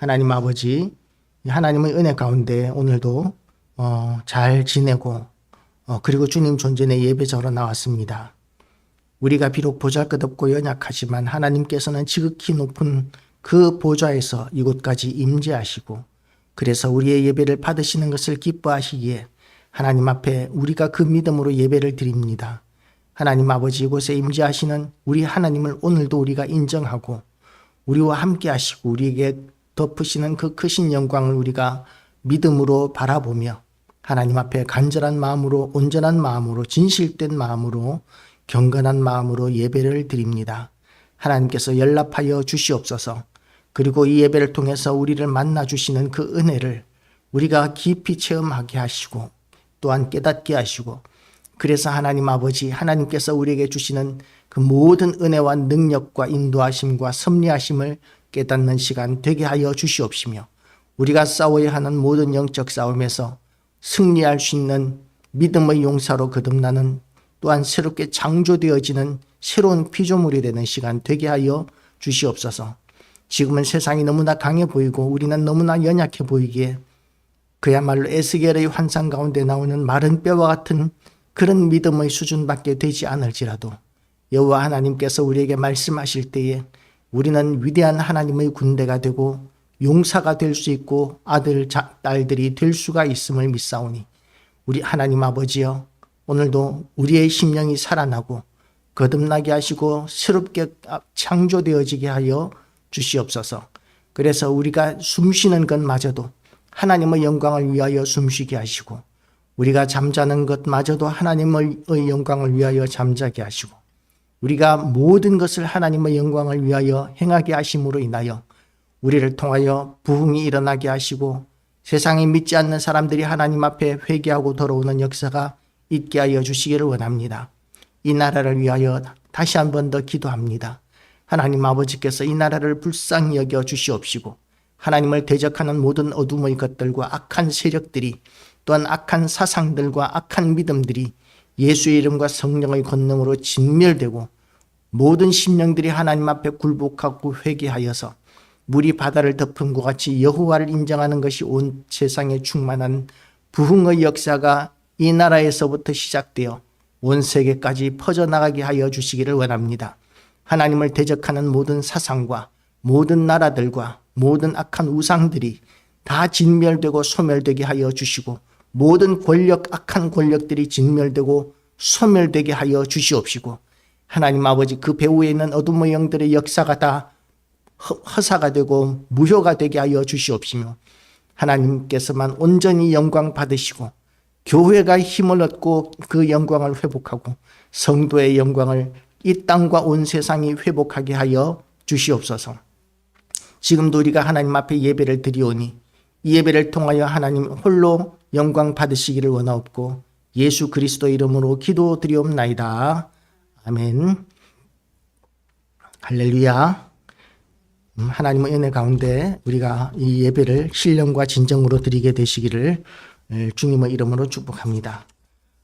하나님 아버지, 하나님의 은혜 가운데 오늘도 잘 지내고 그리고 주님 존전의 예배자로 나왔습니다. 우리가 비록 보잘것없고 연약하지만 하나님께서는 지극히 높은 그 보좌에서 이곳까지 임재하시고 그래서 우리의 예배를 받으시는 것을 기뻐하시기에 하나님 앞에 우리가 그 믿음으로 예배를 드립니다. 하나님 아버지, 이곳에 임재하시는 우리 하나님을 오늘도 우리가 인정하고 우리와 함께 하시고 우리에게 덮으시는 그 크신 영광을 우리가 믿음으로 바라보며 하나님 앞에 간절한 마음으로, 온전한 마음으로, 진실된 마음으로, 경건한 마음으로 예배를 드립니다. 하나님께서 연락하여 주시옵소서. 그리고 이 예배를 통해서 우리를 만나 주시는 그 은혜를 우리가 깊이 체험하게 하시고 또한 깨닫게 하시고, 그래서 하나님 아버지, 하나님께서 우리에게 주시는 그 모든 은혜와 능력과 인도하심과 섭리하심을 깨닫는 시간 되게 하여 주시옵시며, 우리가 싸워야 하는 모든 영적 싸움에서 승리할 수 있는 믿음의 용사로 거듭나는, 또한 새롭게 창조되어지는 새로운 피조물이 되는 시간 되게 하여 주시옵소서. 지금은 세상이 너무나 강해 보이고 우리는 너무나 연약해 보이기에 그야말로 에스겔의 환상 가운데 나오는 마른 뼈와 같은 그런 믿음의 수준밖에 되지 않을지라도 여호와 하나님께서 우리에게 말씀하실 때에 우리는 위대한 하나님의 군대가 되고 용사가 될 수 있고 아들, 딸들이 될 수가 있음을 믿사오니, 우리 하나님 아버지여, 오늘도 우리의 심령이 살아나고 거듭나게 하시고 새롭게 창조되어지게 하여 주시옵소서. 그래서 우리가 숨쉬는 것마저도 하나님의 영광을 위하여 숨쉬게 하시고, 우리가 잠자는 것마저도 하나님의 영광을 위하여 잠자게 하시고, 우리가 모든 것을 하나님의 영광을 위하여 행하게 하심으로 인하여 우리를 통하여 부흥이 일어나게 하시고 세상에 믿지 않는 사람들이 하나님 앞에 회개하고 돌아오는 역사가 있게 하여 주시기를 원합니다. 이 나라를 위하여 다시 한 번 더 기도합니다. 하나님 아버지께서 이 나라를 불쌍히 여겨 주시옵시고, 하나님을 대적하는 모든 어둠의 것들과 악한 세력들이, 또한 악한 사상들과 악한 믿음들이 예수의 이름과 성령의 권능으로 진멸되고 모든 심령들이 하나님 앞에 굴복하고 회개하여서 물이 바다를 덮은 것 같이 여호와를 인정하는 것이 온 세상에 충만한 부흥의 역사가 이 나라에서부터 시작되어 온 세계까지 퍼져나가게 하여 주시기를 원합니다. 하나님을 대적하는 모든 사상과 모든 나라들과 모든 악한 우상들이 다 진멸되고 소멸되게 하여 주시고, 모든 권력, 악한 권력들이 진멸되고 소멸되게 하여 주시옵시고, 하나님 아버지, 그 배후에 있는 어둠의 영들의 역사가 다 허사가 되고 무효가 되게 하여 주시옵시며, 하나님께서만 온전히 영광 받으시고 교회가 힘을 얻고 그 영광을 회복하고 성도의 영광을 이 땅과 온 세상이 회복하게 하여 주시옵소서. 지금도 우리가 하나님 앞에 예배를 드리오니 이 예배를 통하여 하나님 홀로 영광 받으시기를 원하옵고 예수 그리스도 이름으로 기도드리옵나이다. 아멘. 할렐루야. 하나님의 은혜 가운데 우리가 이 예배를 신령과 진정으로 드리게 되시기를 주님의 이름으로 축복합니다.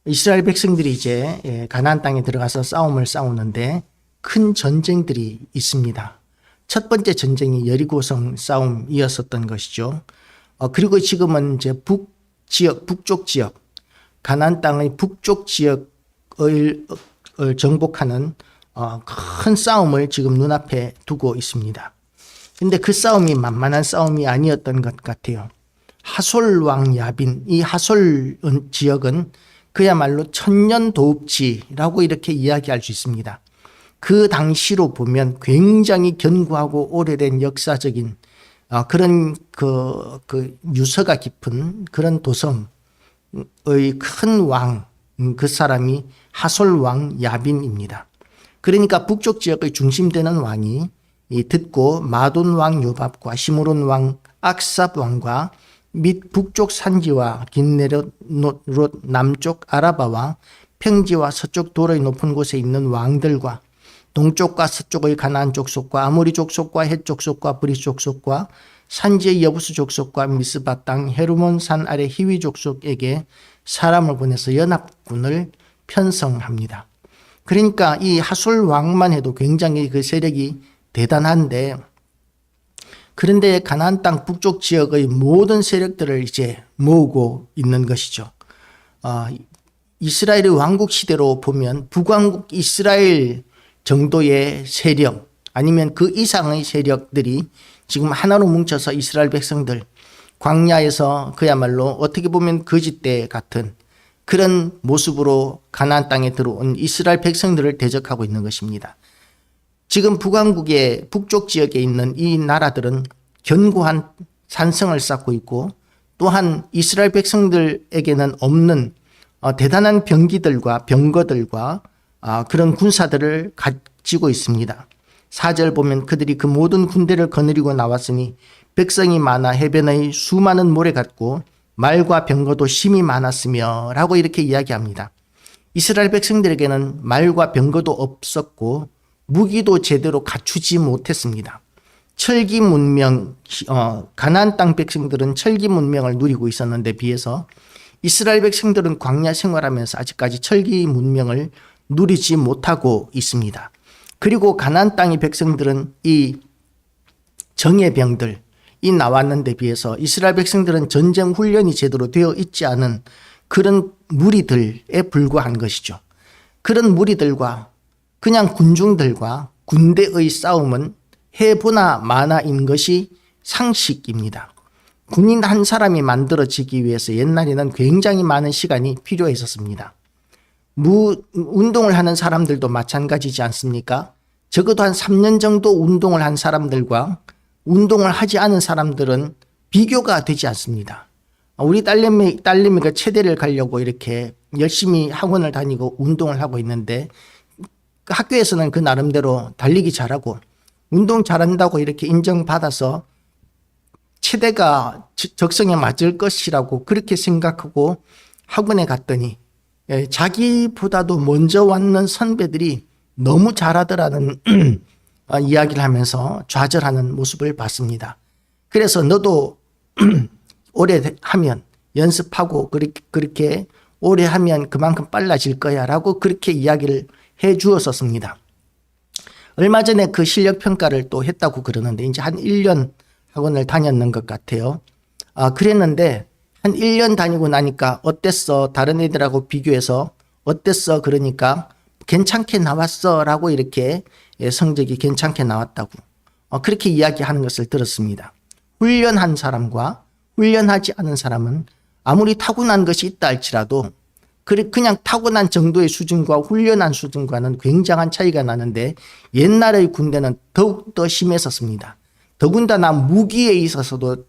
이스라엘 백성들이 이제 가나안 땅에 들어가서 싸움을 싸우는데 큰 전쟁들이 있습니다. 첫 번째 전쟁이 여리고성 싸움이었었던 것이죠. 그리고 지금은 이제 북쪽 지역, 가나안 땅의 북쪽 지역을 정복하는 큰 싸움을 지금 눈앞에 두고 있습니다. 근데 그 싸움이 만만한 싸움이 아니었던 것 같아요. 하솔 왕 야빈, 이 하솔 지역은 그야말로 천년 도읍지라고 이렇게 이야기할 수 있습니다. 그 당시로 보면 굉장히 견고하고 오래된 역사적인 그런 그 유서가 깊은 그런 도성의 큰 왕, 그 사람이 하솔 왕 야빈입니다. 그러니까 북쪽 지역의 중심되는 왕이 듣고 마돈 왕 요밥과 시므론 왕 악삽 왕과 및 북쪽 산지와 긴네롯 남쪽 아라바와 평지와 서쪽 도로의 높은 곳에 있는 왕들과 동쪽과 서쪽의 가나안 족속과 아모리 족속과 헷 족속과 브리 족속과 산지의 여부스 족속과 미스바 땅 헤르몬 산 아래 히위 족속에게 사람을 보내서 연합군을 편성합니다. 그러니까 이 하솔 왕만 해도 굉장히 그 세력이 대단한데 그런데 가나안 땅 북쪽 지역의 모든 세력들을 이제 모으고 있는 것이죠. 이스라엘의 왕국 시대로 보면 북왕국 이스라엘 정도의 세력 아니면 그 이상의 세력들이 지금 하나로 뭉쳐서 이스라엘 백성들 광야에서 그야말로 어떻게 보면 거짓대 같은 그런 모습으로 가나안 땅에 들어온 이스라엘 백성들을 대적하고 있는 것입니다. 지금 북왕국의 북쪽 지역에 있는 이 나라들은 견고한 산성을 쌓고 있고 또한 이스라엘 백성들에게는 없는 대단한 병기들과 병거들과 그런 군사들을 가지고 있습니다. 4절 보면 그들이 그 모든 군대를 거느리고 나왔으니 백성이 많아 해변의 수많은 모래 같고 말과 병거도 심히 많았으며 라고 이렇게 이야기합니다. 이스라엘 백성들에게는 말과 병거도 없었고 무기도 제대로 갖추지 못했습니다. 철기 문명, 가나안 땅 백성들은 철기 문명을 누리고 있었는데 비해서 이스라엘 백성들은 광야 생활하면서 아직까지 철기 문명을 누리지 못하고 있습니다. 그리고 가나안 땅의 백성들은 이 정예병들, 이 나왔는데 비해서 이스라엘 백성들은 전쟁 훈련이 제대로 되어 있지 않은 그런 무리들에 불과한 것이죠. 그런 무리들과 그냥 군중들과 군대의 싸움은 해보나 마나인 것이 상식입니다. 군인 한 사람이 만들어지기 위해서 옛날에는 굉장히 많은 시간이 필요했었습니다. 운동을 하는 사람들도 마찬가지지 않습니까? 적어도 한 3년 정도 운동을 한 사람들과 운동을 하지 않은 사람들은 비교가 되지 않습니다. 우리 딸내미가 체대를 가려고 이렇게 열심히 학원을 다니고 운동을 하고 있는데 학교에서는 그 나름대로 달리기 잘하고 운동 잘한다고 이렇게 인정받아서 체대가 적성에 맞을 것이라고 그렇게 생각하고 학원에 갔더니 자기보다도 먼저 왔는 선배들이 너무 잘하더라는 이야기를 하면서 좌절하는 모습을 봤습니다. 그래서 너도 오래 하면 연습하고 그렇게 오래 하면 그만큼 빨라질 거야 라고 그렇게 이야기를 해 주었었습니다. 얼마 전에 그 실력 평가를 또 했다고 그러는데 이제 한 1년 학원을 다녔는 것 같아요. 그랬는데 한 1년 다니고 나니까 어땠어? 다른 애들하고 비교해서 어땠어? 그러니까 괜찮게 나왔어 라고 이렇게 성적이 괜찮게 나왔다고 그렇게 이야기하는 것을 들었습니다. 훈련한 사람과 훈련하지 않은 사람은 아무리 타고난 것이 있다 할지라도 그냥 타고난 정도의 수준과 훈련한 수준과는 굉장한 차이가 나는데 옛날의 군대는 더욱더 심했었습니다. 더군다나 무기에 있어서도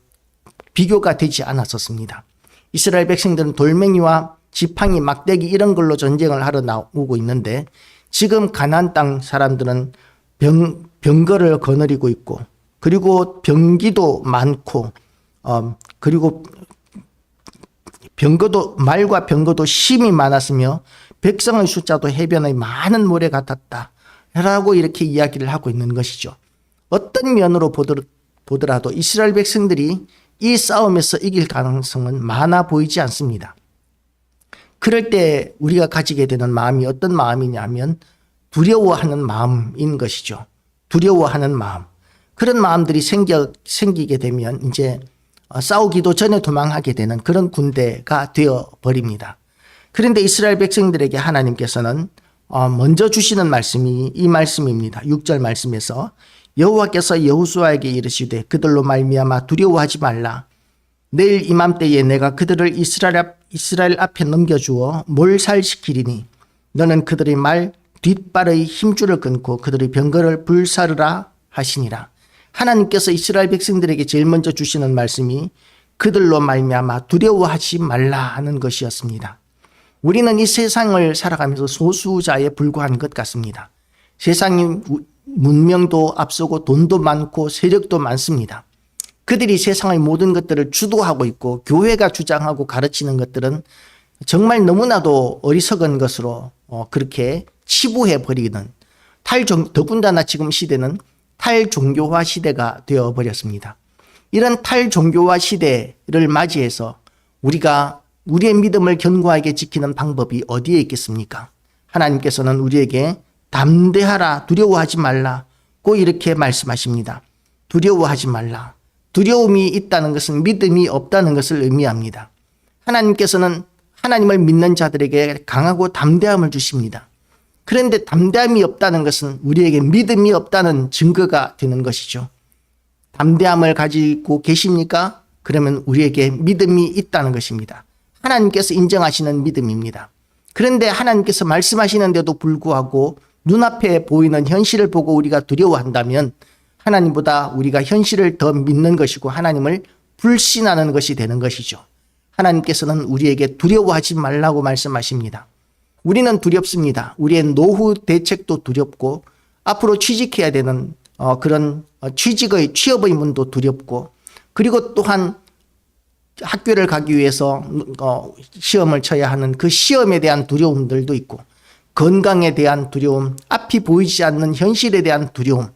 비교가 되지 않았었습니다. 이스라엘 백성들은 돌멩이와 지팡이, 막대기 이런 걸로 전쟁을 하러 나오고 있는데 지금 가나안 땅 사람들은 병거를 거느리고 있고 그리고 병기도 많고 그리고 말과 병거도 심히 많았으며 백성의 숫자도 해변의 많은 모래 같았다 라고 이렇게 이야기를 하고 있는 것이죠. 어떤 면으로 보더라도 이스라엘 백성들이 이 싸움에서 이길 가능성은 많아 보이지 않습니다. 그럴 때 우리가 가지게 되는 마음이 어떤 마음이냐면 두려워하는 마음인 것이죠. 두려워하는 마음. 그런 마음들이 생기게 되면 이제 싸우기도 전에 도망하게 되는 그런 군대가 되어버립니다. 그런데 이스라엘 백성들에게 하나님께서는 먼저 주시는 말씀이 이 말씀입니다. 6절 말씀에서 여호와께서 여호수아에게 이르시되 그들로 말미암아 두려워하지 말라. 내일 이맘때에 내가 그들을 이스라엘 앞에 넘겨주어 몰살시키리니 너는 그들의 말 뒷발의 힘줄을 끊고 그들의 병거를 불사르라 하시니라. 하나님께서 이스라엘 백성들에게 제일 먼저 주시는 말씀이 그들로 말미암아 두려워하지 말라 하는 것이었습니다. 우리는 이 세상을 살아가면서 소수자에 불과한 것 같습니다. 세상이 문명도 앞서고 돈도 많고 세력도 많습니다. 그들이 세상의 모든 것들을 주도하고 있고 교회가 주장하고 가르치는 것들은 정말 너무나도 어리석은 것으로 그렇게 치부해 버리는 더군다나 지금 시대는 탈종교화 시대가 되어버렸습니다. 이런 탈종교화 시대를 맞이해서 우리가 우리의 믿음을 견고하게 지키는 방법이 어디에 있겠습니까? 하나님께서는 우리에게 담대하라, 두려워하지 말라고 이렇게 말씀하십니다. 두려워하지 말라. 두려움이 있다는 것은 믿음이 없다는 것을 의미합니다. 하나님께서는 하나님을 믿는 자들에게 강하고 담대함을 주십니다. 그런데 담대함이 없다는 것은 우리에게 믿음이 없다는 증거가 되는 것이죠. 담대함을 가지고 계십니까? 그러면 우리에게 믿음이 있다는 것입니다. 하나님께서 인정하시는 믿음입니다. 그런데 하나님께서 말씀하시는데도 불구하고 눈앞에 보이는 현실을 보고 우리가 두려워한다면 하나님보다 우리가 현실을 더 믿는 것이고 하나님을 불신하는 것이 되는 것이죠. 하나님께서는 우리에게 두려워하지 말라고 말씀하십니다. 우리는 두렵습니다. 우리의 노후 대책도 두렵고 앞으로 취직해야 되는 그런 취업의 문도 두렵고 그리고 또한 학교를 가기 위해서 시험을 쳐야 하는 그 시험에 대한 두려움들도 있고 건강에 대한 두려움, 앞이 보이지 않는 현실에 대한 두려움,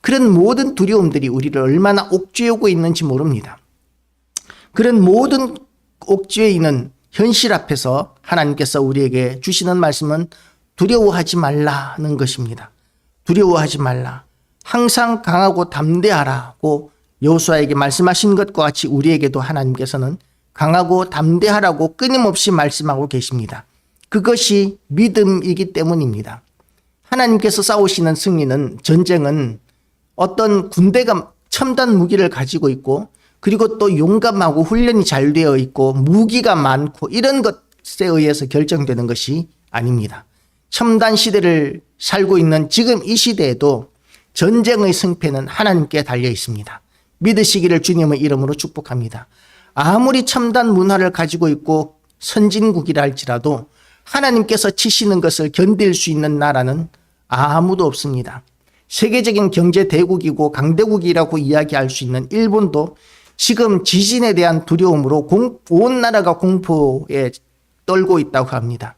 그런 모든 두려움들이 우리를 얼마나 옥죄우고 있는지 모릅니다. 그런 모든 옥죄에 있는 현실 앞에서 하나님께서 우리에게 주시는 말씀은 두려워하지 말라는 것입니다. 두려워하지 말라. 항상 강하고 담대하라고 여호수아에게 말씀하신 것과 같이 우리에게도 하나님께서는 강하고 담대하라고 끊임없이 말씀하고 계십니다. 그것이 믿음이기 때문입니다. 하나님께서 싸우시는 승리는 전쟁은 어떤 군대가 첨단 무기를 가지고 있고 그리고 또 용감하고 훈련이 잘 되어 있고 무기가 많고 이런 것에 의해서 결정되는 것이 아닙니다. 첨단 시대를 살고 있는 지금 이 시대에도 전쟁의 승패는 하나님께 달려 있습니다. 믿으시기를 주님의 이름으로 축복합니다. 아무리 첨단 문화를 가지고 있고 선진국이라 할지라도 하나님께서 치시는 것을 견딜 수 있는 나라는 아무도 없습니다. 세계적인 경제 대국이고 강대국이라고 이야기할 수 있는 일본도 지금 지진에 대한 두려움으로 온 나라가 공포에 떨고 있다고 합니다.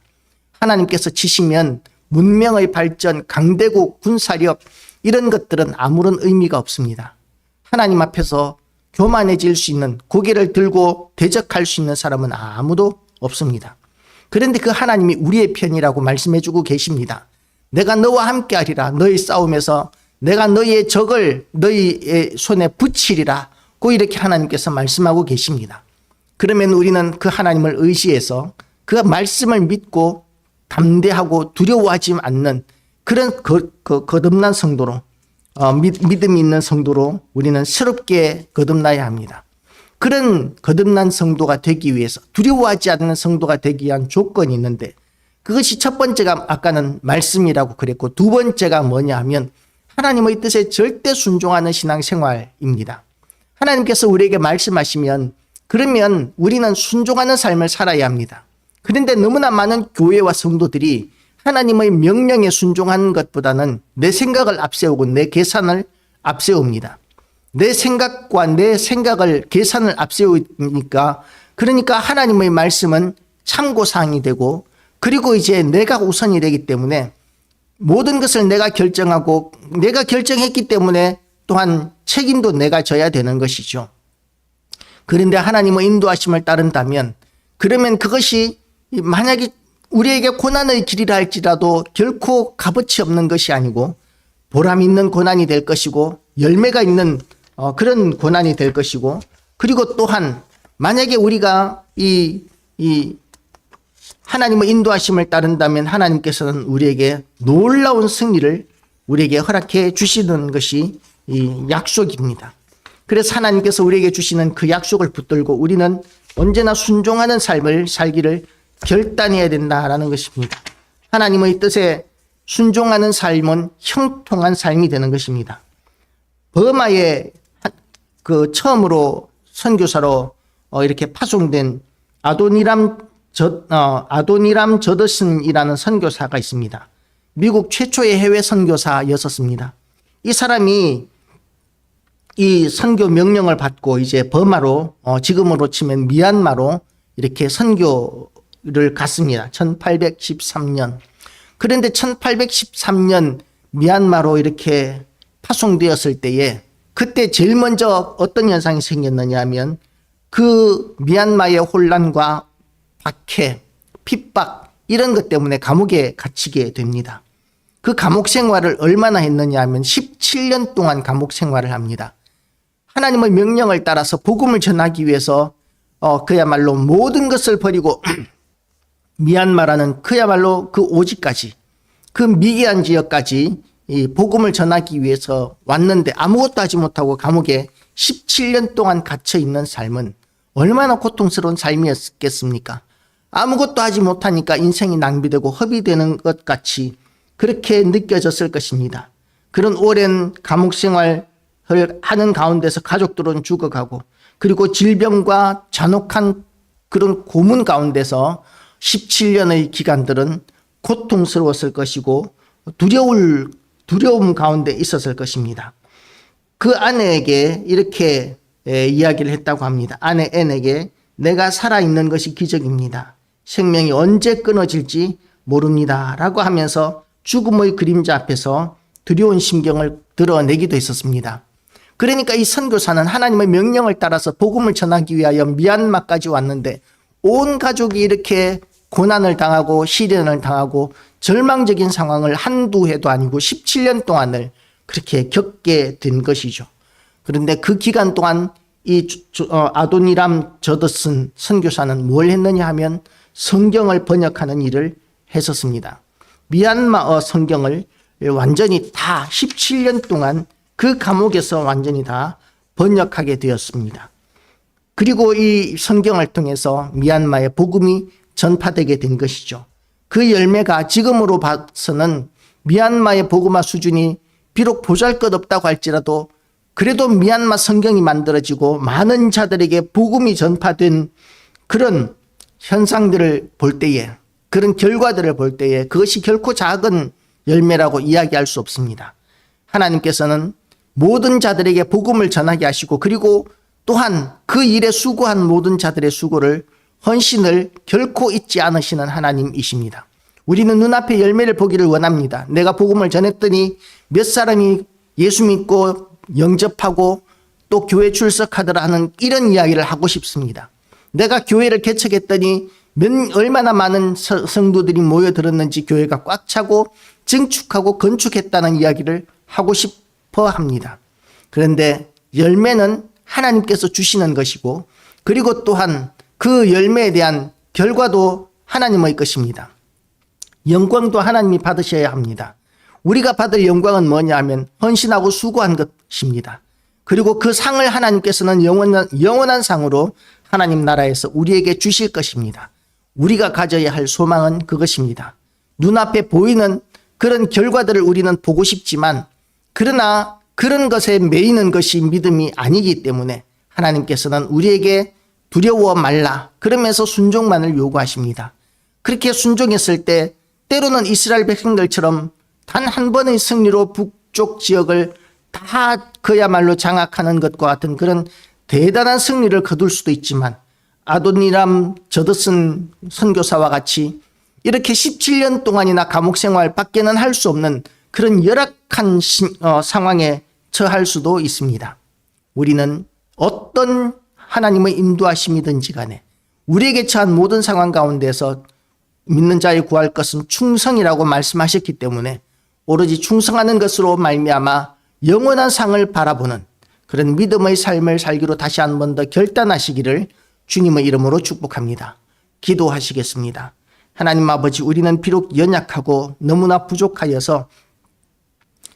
하나님께서 치시면 문명의 발전, 강대국, 군사력 이런 것들은 아무런 의미가 없습니다. 하나님 앞에서 교만해질 수 있는, 고개를 들고 대적할 수 있는 사람은 아무도 없습니다. 그런데 그 하나님이 우리의 편이라고 말씀해 주고 계십니다. 내가 너와 함께 하리라. 너희 싸움에서 내가 너희의 적을 너희의 손에 붙이리라. 고 이렇게 하나님께서 말씀하고 계십니다. 그러면 우리는 그 하나님을 의지해서 그 말씀을 믿고 담대하고 두려워하지 않는 그런 거듭난 성도로 믿음이 있는 성도로 우리는 새롭게 거듭나야 합니다. 그런 거듭난 성도가 되기 위해서 두려워하지 않는 성도가 되기 위한 조건이 있는데 그것이 첫 번째가 아까는 말씀이라고 그랬고 두 번째가 뭐냐 하면 하나님의 뜻에 절대 순종하는 신앙생활입니다. 하나님께서 우리에게 말씀하시면 그러면 우리는 순종하는 삶을 살아야 합니다. 그런데 너무나 많은 교회와 성도들이 하나님의 명령에 순종하는 것보다는 내 생각을 앞세우고 내 계산을 앞세웁니다. 내 생각과 내 생각을 계산을 앞세우니까 그러니까 하나님의 말씀은 참고사항이 되고 그리고 이제 내가 우선이 되기 때문에 모든 것을 내가 결정하고 내가 결정했기 때문에 또한 책임도 내가 져야 되는 것이죠. 그런데 하나님의 인도하심을 따른다면 그러면 그것이 만약에 우리에게 고난의 길이라 할지라도 결코 값어치 없는 것이 아니고 보람 있는 고난이 될 것이고 열매가 있는 그런 고난이 될 것이고 그리고 또한 만약에 우리가 이 하나님의 인도하심을 따른다면 하나님께서는 우리에게 놀라운 승리를 우리에게 허락해 주시는 것이 이 약속입니다. 그래서 하나님께서 우리에게 주시는 그 약속을 붙들고 우리는 언제나 순종하는 삶을 살기를 결단해야 된다라는 것입니다. 하나님의 뜻에 순종하는 삶은 형통한 삶이 되는 것입니다. 버마에 처음으로 선교사로 이렇게 파송된 아도니람 저더슨이라는 선교사가 있습니다. 미국 최초의 해외 선교사였었습니다. 이 사람이 이 선교 명령을 받고 이제 버마로 지금으로 치면 미얀마로 이렇게 선교를 갔습니다. 1813년. 그런데 1813년 미얀마로 이렇게 파송되었을 때에 그때 제일 먼저 어떤 현상이 생겼느냐 하면 그 미얀마의 혼란과 박해, 핍박 이런 것 때문에 감옥에 갇히게 됩니다. 그 감옥 생활을 얼마나 했느냐 하면 17년 동안 감옥 생활을 합니다. 하나님의 명령을 따라서 복음을 전하기 위해서 그야말로 모든 것을 버리고 미얀마라는 그야말로 그 오지까지, 그 미개한 지역까지 이 복음을 전하기 위해서 왔는데 아무것도 하지 못하고 감옥에 17년 동안 갇혀 있는 삶은 얼마나 고통스러운 삶이었겠습니까? 아무것도 하지 못하니까 인생이 낭비되고 허비되는 것 같이 그렇게 느껴졌을 것입니다. 그런 오랜 감옥 생활을 하는 가운데서 가족들은 죽어가고, 그리고 질병과 잔혹한 그런 고문 가운데서 17년의 기간들은 고통스러웠을 것이고 두려움 가운데 있었을 것입니다. 그 아내에게 이렇게 이야기를 했다고 합니다. 아내 앤에게 내가 살아있는 것이 기적입니다. 생명이 언제 끊어질지 모릅니다. 라고 하면서 죽음의 그림자 앞에서 두려운 심경을 드러내기도 했었습니다. 그러니까 이 선교사는 하나님의 명령을 따라서 복음을 전하기 위하여 미얀마까지 왔는데 온 가족이 이렇게 고난을 당하고 시련을 당하고 절망적인 상황을 한두 해도 아니고 17년 동안을 그렇게 겪게 된 것이죠. 그런데 그 기간 동안 이 아도니람 저더슨 선교사는 뭘 했느냐 하면 성경을 번역하는 일을 했었습니다. 미얀마어 성경을 완전히 다 17년 동안 그 감옥에서 완전히 다 번역하게 되었습니다. 그리고 이 성경을 통해서 미얀마의 복음이 전파되게 된 것이죠. 그 열매가 지금으로 봐서는 미얀마의 복음화 수준이 비록 보잘것없다고 할지라도 그래도 미얀마 성경이 만들어지고 많은 자들에게 복음이 전파된 그런 현상들을 볼 때에, 그런 결과들을 볼 때에 그것이 결코 작은 열매라고 이야기할 수 없습니다. 하나님께서는 모든 자들에게 복음을 전하게 하시고, 그리고 또한 그 일에 수고한 모든 자들의 수고를, 헌신을 결코 잊지 않으시는 하나님이십니다. 우리는 눈앞에 열매를 보기를 원합니다. 내가 복음을 전했더니 몇 사람이 예수 믿고 영접하고 또 교회 출석하더라 하는 이런 이야기를 하고 싶습니다. 내가 교회를 개척했더니 얼마나 많은 성도들이 모여들었는지 교회가 꽉 차고 증축하고 건축했다는 이야기를 하고 싶어 합니다. 그런데 열매는 하나님께서 주시는 것이고, 그리고 또한 그 열매에 대한 결과도 하나님의 것입니다. 영광도 하나님이 받으셔야 합니다. 우리가 받을 영광은 뭐냐 하면 헌신하고 수고한 것입니다. 그리고 그 상을 하나님께서는 영원한 상으로 하나님 나라에서 우리에게 주실 것입니다. 우리가 가져야 할 소망은 그것입니다. 눈앞에 보이는 그런 결과들을 우리는 보고 싶지만, 그러나 그런 것에 매이는 것이 믿음이 아니기 때문에 하나님께서는 우리에게 두려워 말라 그러면서 순종만을 요구하십니다. 그렇게 순종했을 때 때로는 이스라엘 백성들처럼 단 한 번의 승리로 북쪽 지역을 다 그야말로 장악하는 것과 같은 그런 대단한 승리를 거둘 수도 있지만, 아도니람 저더슨 선교사와 같이 이렇게 17년 동안이나 감옥 생활 밖에는 할 수 없는 그런 열악한 상황에 처할 수도 있습니다. 우리는 어떤 하나님의 인도하심이든지 간에 우리에게 처한 모든 상황 가운데서 믿는 자의 구할 것은 충성이라고 말씀하셨기 때문에 오로지 충성하는 것으로 말미암아 영원한 상을 바라보는 그런 믿음의 삶을 살기로 다시 한 번 더 결단하시기를 주님의 이름으로 축복합니다. 기도하시겠습니다. 하나님 아버지, 우리는 비록 연약하고 너무나 부족하여서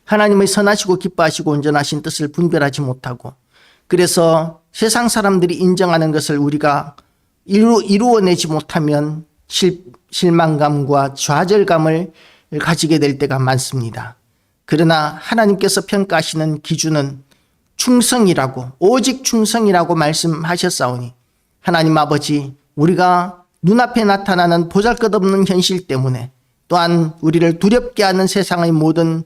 하나님의 선하시고 기뻐하시고 온전하신 뜻을 분별하지 못하고, 그래서 세상 사람들이 인정하는 것을 우리가 이루어내지 못하면 실망감과 좌절감을 가지게 될 때가 많습니다. 그러나 하나님께서 평가하시는 기준은 충성이라고, 오직 충성이라고 말씀하셨사오니 하나님 아버지, 우리가 눈앞에 나타나는 보잘것없는 현실 때문에, 또한 우리를 두렵게 하는 세상의 모든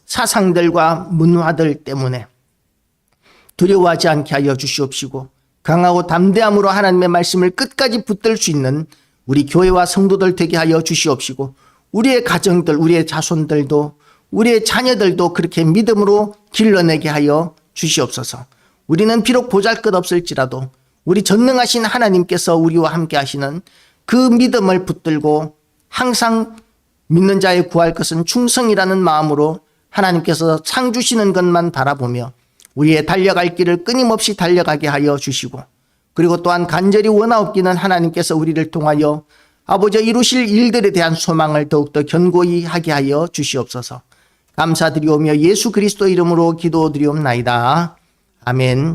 사상들과 문화들 때문에 두려워하지 않게 하여 주시옵시고, 강하고 담대함으로 하나님의 말씀을 끝까지 붙들 수 있는 우리 교회와 성도들 되게 하여 주시옵시고, 우리의 가정들, 우리의 자손들도, 우리의 자녀들도 그렇게 믿음으로 길러내게 하여 주시옵소서. 우리는 비록 보잘것없을지라도 우리 전능하신 하나님께서 우리와 함께 하시는 그 믿음을 붙들고 항상 믿는 자의 구할 것은 충성이라는 마음으로 하나님께서 상 주시는 것만 바라보며 우리의 달려갈 길을 끊임없이 달려가게 하여 주시고, 그리고 또한 간절히 원하옵기는 하나님께서 우리를 통하여 아버지 이루실 일들에 대한 소망을 더욱더 견고히 하게 하여 주시옵소서. 감사드리오며 예수 그리스도 이름으로 기도드리옵나이다. 아멘.